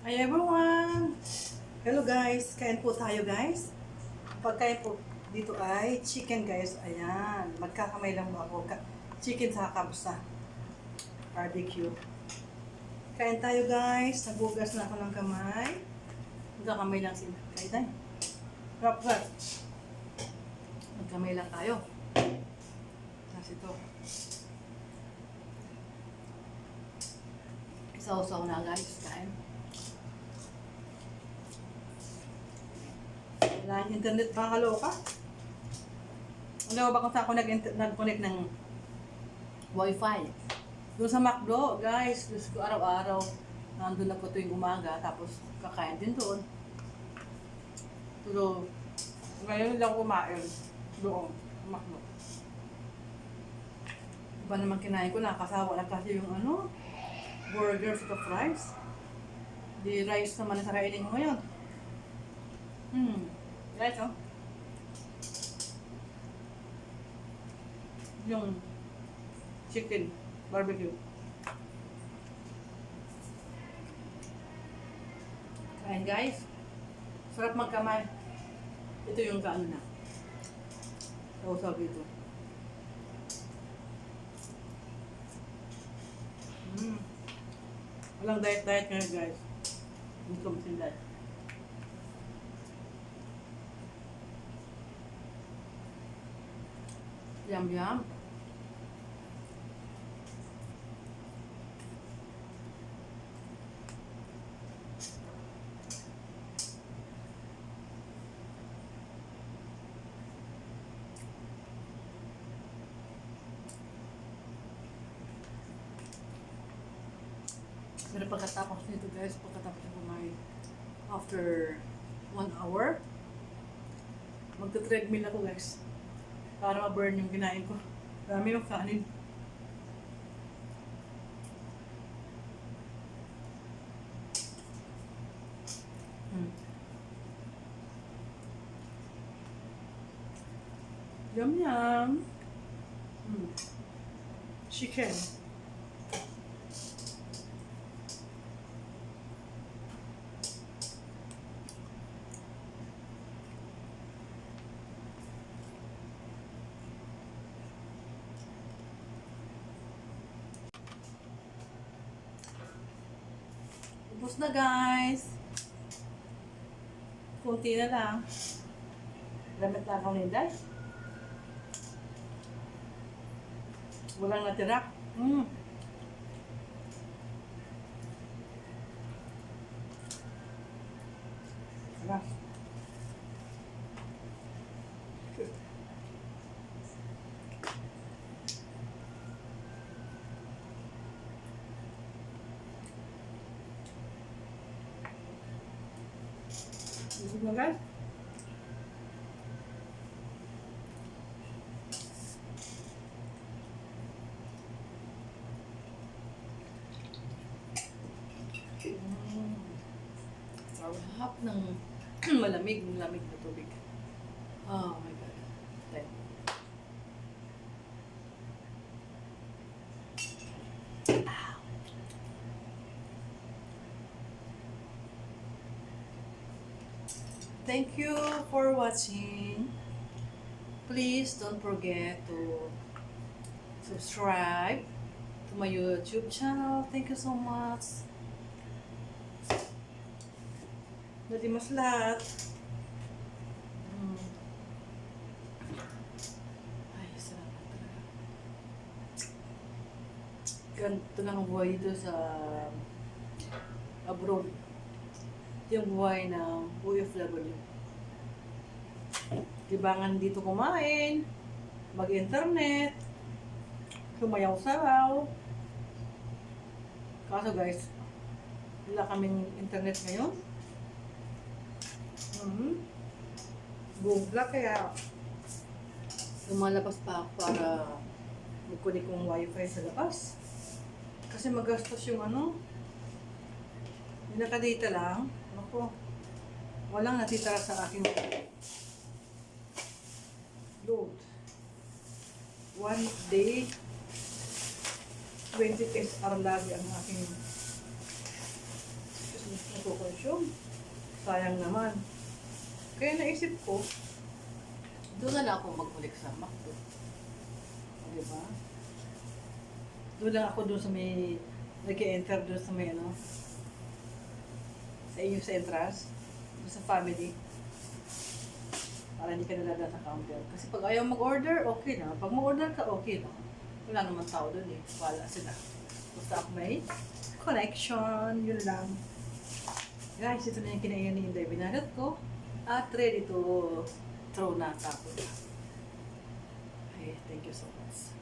Hi everyone! Hello guys! Kain po tayo guys. Pagkain po dito ay chicken guys. Ayan. Magkakamay lang po ako. Chicken sa kamusta. Barbecue. Kain tayo guys. Nagugas na ako ng kamay. Magkakamay lang sila. Kain tayo. Rap rap. Magkamay lang tayo. Kasi ito. Isa-usaw na guys. Kain. Wala yung internet, makakaloka. Alam mo ba kung saan ako nag-connect ng Wi-Fi? Doon sa McDo, guys. Diyos ko, araw-araw. Nandun na po tuwing umaga. Tapos, kakain din doon. Pero, ngayon lang kumain. Doon, sa McDo. Iba naman kinain ko, nakasawa na kasi yung burger sa fries. Di rice naman na sa kainin ko ngayon. Guys, oh. Yung chicken barbecue. Kain guys. Sarap magkamay. Ito yung kaano na. Sausag ito. Walang diet ngayon guys. Gusto mo sin diet. Yum yum. Pero pagkatapos nito guys, pagkatapos ko kumain, after 1 hour, magta-treadmill ako guys. Para ma-burn yung kinain ko. Dami yung kanin. Yum yum. Chicken. Ubus na guys. Kunti na lang. Gamit na ako nila. Walang natira. Sarap. Busog na guys. Sarap ng malamig na tubig. Oh my God. Okay. Thank you for watching. Please don't forget to subscribe to my YouTube channel. Thank you so much. Dali mas lahat. Ay, sarap talaga. Ganito lang ang buhay dito sa abroad. Ito yung buhay ng OFW. Libangan dito kumain, mag-internet, sumayaw-sayaw. Kaso guys, wala kaming internet ngayon. Bugla kaya lumalabas pa ako para magkunik kong wifi sa labas. Kasi magastos yung yung nakadata lang. Ako, walang natitira sa aking load. 1 day, 20 SR lagi ang aking consume. Sayang naman. Kaya naisip ko, doon na lang ako magbalik sa McDo. Diba? Doon lang ako doon sa may, nag-enter doon sa may ano, sa iyo sa entrance, doon sa family. Para hindi ka nalala sa counter. Kasi pag ayaw mag-order, okay na. Pag mag-order ka, okay lang. Wala naman tao doon eh. Wala sila. Basta ako may connection. Yun lang. Guys, ito na yung kinain ni Inday. Binalot ko. At ready to throw na tapos. Okay, thank you so much.